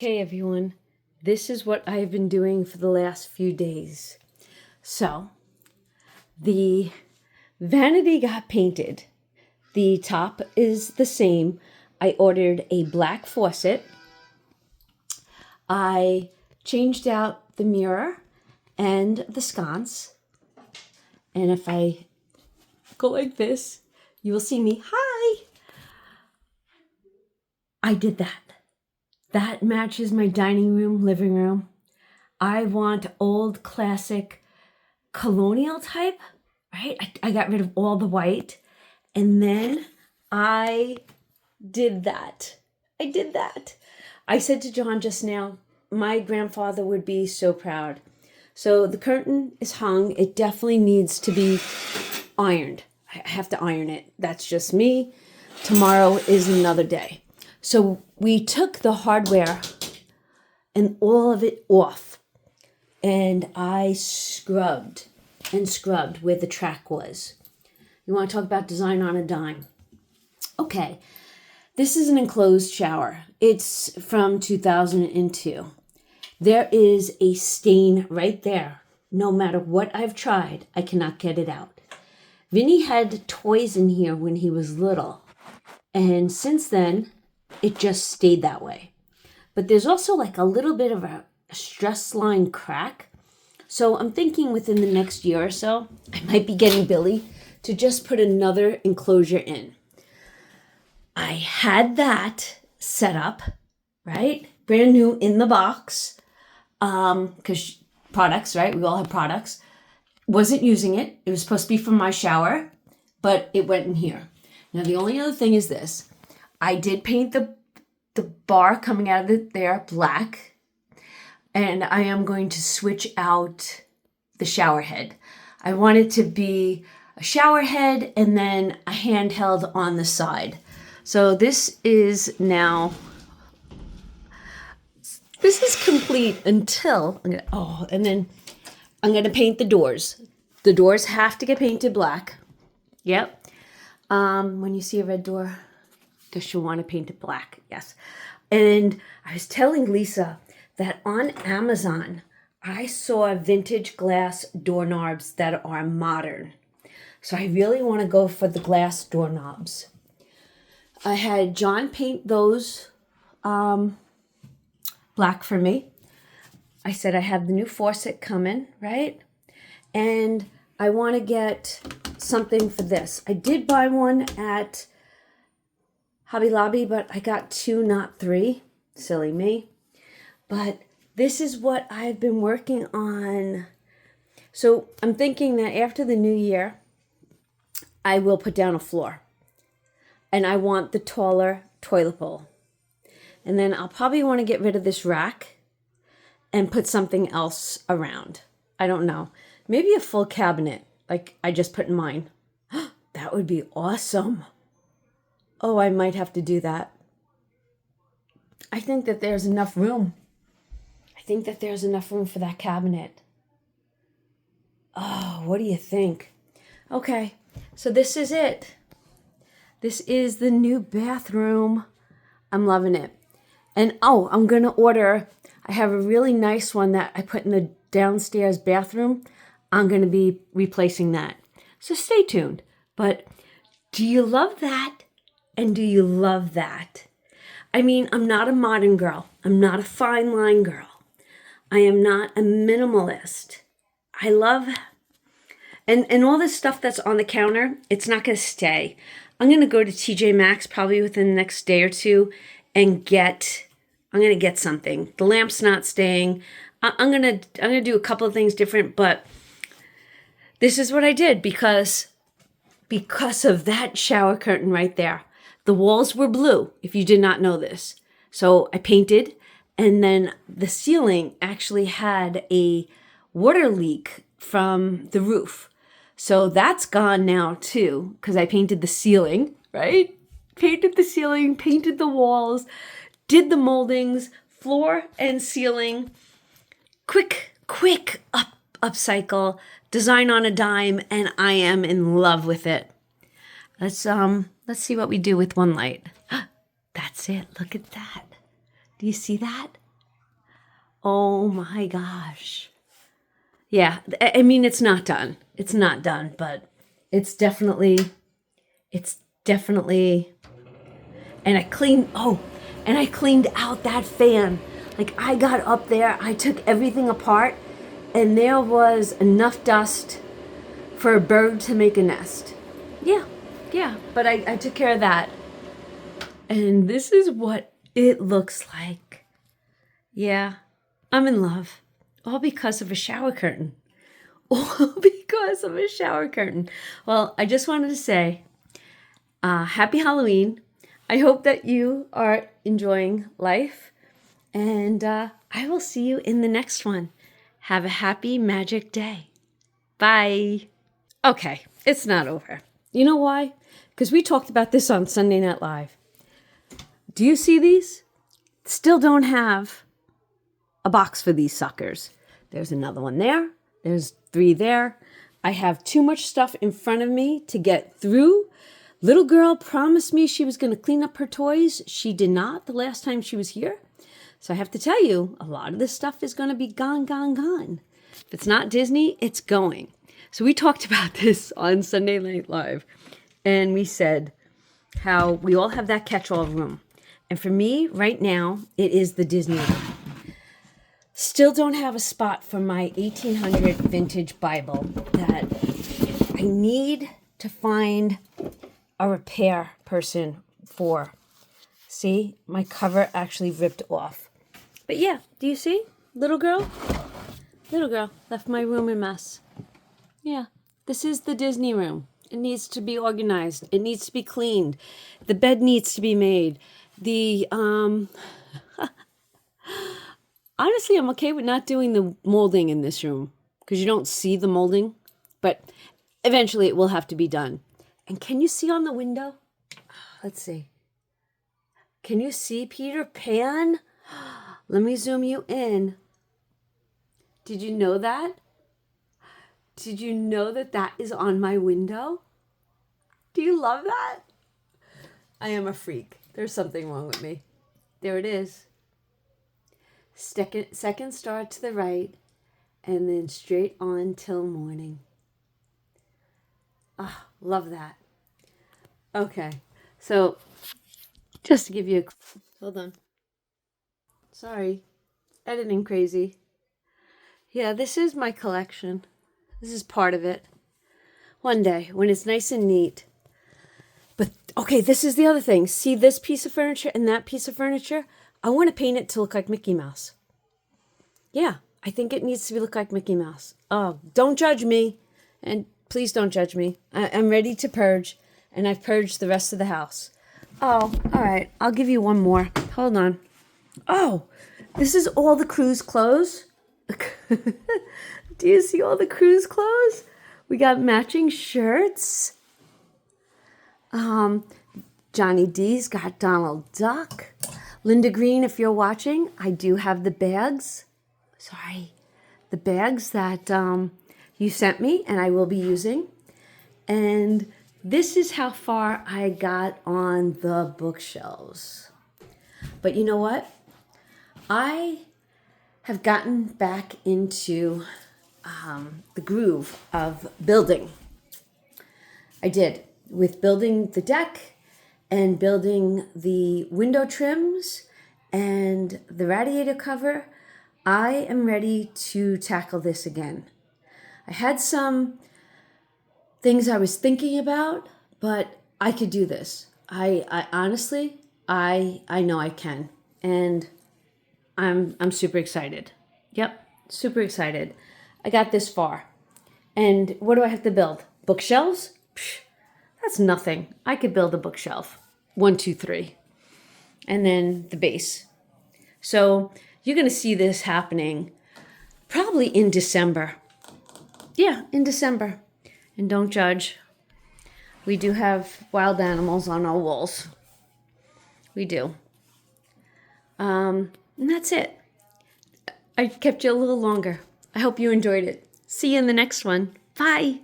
Okay, everyone, this is what I've been doing for the last few days. So, the vanity got painted. The top is the same. I ordered a black faucet. I changed out the mirror and the sconce. And if I go like this, you will see me. Hi! I did that. That matches my dining room, living room. I want old classic colonial type, right? I got rid of all the white. And then I did that. I said to John just now, my grandfather would be so proud. So the curtain is hung. It definitely needs to be ironed. I have to iron it. That's just me. Tomorrow is another day. So we took the hardware and all of it off. And I scrubbed and scrubbed where the track was. You want to talk about design on a dime? Okay, this is an enclosed shower. It's from 2002. There is a stain right there. No matter what I've tried, I cannot get it out. Vinny had toys in here when he was little. And since then, it just stayed that way. But there's also like a little bit of a stress line crack. So I'm thinking within the next year or so, I might be getting Billy to just put another enclosure in. I had that set up, right? Brand new in the box. Because products, right? We all have products. Wasn't using it. It was supposed to be from my shower, but it went in here. Now the only other thing is this. I did paint the bar coming out of it there black. And I am going to switch out the shower head. I want it to be a shower head and then a handheld on the side. So this is complete until, and then I'm going to paint the doors. The doors have to get painted black. Yep. When you see a red door, does you want to paint it black? Yes. And I was telling Lisa that on Amazon, I saw vintage glass doorknobs that are modern. So I really want to go for the glass doorknobs. I had John paint those black for me. I said I have the new faucet coming, right? And I want to get something for this. I did buy one at Hobby Lobby, but I got 2, not 3. Silly me. But this is what I've been working on. So I'm thinking that after the new year, I will put down a floor. And I want the taller toilet bowl. And then I'll probably want to get rid of this rack and put something else around. I don't know. Maybe a full cabinet like I just put in mine. That would be awesome. Oh, I might have to do that. I think that there's enough room. For that cabinet. Oh, what do you think? Okay, so this is it. This is the new bathroom. I'm loving it. And I'm going to order. I have a really nice one that I put in the downstairs bathroom. I'm going to be replacing that. So stay tuned. But do you love that? And do you love that? I mean, I'm not a modern girl. I'm not a fine line girl. I am not a minimalist. I love, and all this stuff that's on the counter, it's not going to stay. I'm going to go to TJ Maxx probably within the next day or two and I'm going to get something. The lamp's not staying. I'm going to do a couple of things different, but this is what I did because of that shower curtain right there. The walls were blue, if you did not know this. So I painted, and then the ceiling actually had a water leak from the roof. So that's gone now too, because I painted the ceiling, right? Painted the ceiling, painted the walls, did the moldings, floor and ceiling. Quick upcycle, design on a dime, and I am in love with it. Let's see what we do with one light. That's it. Look at that. Do you see that? Oh my gosh. Yeah, I mean, it's not done. It's not done, but it's definitely, it's definitely, and I cleaned out that fan. Like, I got up there, I took everything apart, and there was enough dust for a bird to make a nest. Yeah, yeah, but I took care of that. And this is what it looks like. Yeah, I'm in love. All because of a shower curtain. All because of a shower curtain. Well, I just wanted to say, happy Halloween. I hope that you are enjoying life. And I will see you in the next one. Have a happy magic day. Bye. Okay, it's not over. You know why? Because we talked about this on Sunday Night Live. Do you see these? Still don't have a box for these suckers. There's another one there. There's 3 there. I have too much stuff in front of me to get through. Little girl promised me she was going to clean up her toys. She did not the last time she was here. So I have to tell you, a lot of this stuff is going to be gone, gone, gone. If it's not Disney, it's going. So we talked about this on Sunday Night Live. And we said how we all have that catch-all room. And for me, right now, it is the Disney room. Still don't have a spot for my 1800 vintage Bible that I need to find a repair person for. See, my cover actually ripped off. But yeah, do you see? Little girl left my room a mess. Yeah, this is the Disney room. It needs to be organized. It needs to be cleaned. The bed needs to be made. Honestly, I'm okay with not doing the molding in this room because you don't see the molding, but eventually it will have to be done. And can you see on the window? Let's see. Can you see Peter Pan? Let me zoom you in. Did you know that? Did you know that that is on my window? Do you love that? I am a freak. There's something wrong with me. There it is. Second star to the right, and then straight on till morning. Ah, love that. Okay, so just to give you hold on. Sorry, editing crazy. Yeah, this is my collection. This is part of it. One day, when it's nice and neat. But, okay, this is the other thing. See this piece of furniture and that piece of furniture? I want to paint it to look like Mickey Mouse. Yeah, I think it needs to look like Mickey Mouse. Oh, don't judge me. And please don't judge me. I'm ready to purge. And I've purged the rest of the house. Oh, all right. I'll give you one more. Hold on. Oh, this is all the crew's clothes. Do you see all the crew's clothes? We got matching shirts. Johnny D's got Donald Duck. Linda Green, if you're watching, I do have the bags. Sorry. The bags that you sent me and I will be using. And this is how far I got on the bookshelves. But you know what? I have gotten back into the groove of building. I did, with building the deck and building the window trims and the radiator cover. I am ready to tackle this again. I had some things I was thinking about, but I could do this. I honestly, I know I can, and I'm super excited. Yep, super excited. I got this far. And what do I have to build? Bookshelves? Psh, that's nothing. I could build a bookshelf. 1, 2, 3. And then the base. So you're going to see this happening probably in December. Yeah, in December. And don't judge. We do have wild animals on our walls. We do. And that's it. I kept you a little longer. I hope you enjoyed it. See you in the next one. Bye.